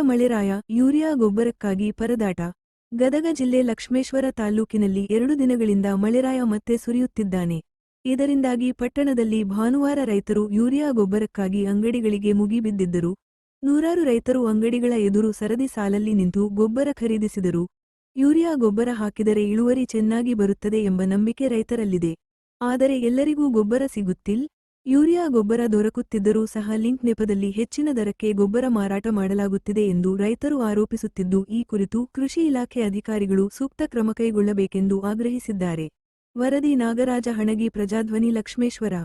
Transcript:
ಮಳೆರಾಯ urea ಗೊಬ್ಬರಕ್ಕಾಗಿ ಪರದಾಟ. ಗದಗ ಜಿಲ್ಲೆ ಲಕ್ಷ್ಮೇಶ್ವರ ತಾಲ್ಲೂಕಿನಲ್ಲಿ 2 ದಿನಗಳಿಂದ ಮಳೆರಾಯ ಮತ್ತೆ ಸುರಿಯುತ್ತಿದ್ದಾನೆ. ಇದರಿಂದಾಗಿ ಪಟ್ಟಣದಲ್ಲಿ ಭಾನುವಾರ ರೈತರು ಯೂರಿಯಾ ಗೊಬ್ಬರಕ್ಕಾಗಿ ಅಂಗಡಿಗಳಿಗೆ ಮುಗಿಬಿದ್ದಿದ್ದರು. ನೂರಾರು ರೈತರು ಅಂಗಡಿಗಳ ಎದುರು ಸರದಿ ಸಾಲಲ್ಲಿ ನಿಂತು ಗೊಬ್ಬರ ಖರೀದಿಸಿದರು. ಯೂರಿಯಾ ಗೊಬ್ಬರ ಹಾಕಿದರೆ ಇಳುವರಿ ಚೆನ್ನಾಗಿ ಬರುತ್ತದೆ ಎಂಬ ನಂಬಿಕೆ ರೈತರಲ್ಲಿದೆ. ಆದರೆ ಎಲ್ಲರಿಗೂ ಗೊಬ್ಬರ ಸಿಗುತ್ತಿಲ್ಲ. ಯೂರಿಯಾ ಗೊಬ್ಬರ ದೊರಕುತ್ತಿದ್ದರೂ ಸಹ ಲಿಂಕ್ ನೆಪದಲ್ಲಿ ಹೆಚ್ಚಿನ ದರಕ್ಕೆ ಗೊಬ್ಬರ ಮಾರಾಟ ಮಾಡಲಾಗುತ್ತಿದೆ ಎಂದು ರೈತರು ಆರೋಪಿಸುತ್ತಿದ್ದು, ಈ ಕುರಿತು ಕೃಷಿ ಇಲಾಖೆ ಅಧಿಕಾರಿಗಳು ಸೂಕ್ತ ಕ್ರಮ ಕೈಗೊಳ್ಳಬೇಕೆಂದು ಆಗ್ರಹಿಸಿದ್ದಾರೆ. ವರದಿ ನಾಗರಾಜ ಹಣಗಿ, ಪ್ರಜಾಧ್ವನಿ, ಲಕ್ಷ್ಮೇಶ್ವರ.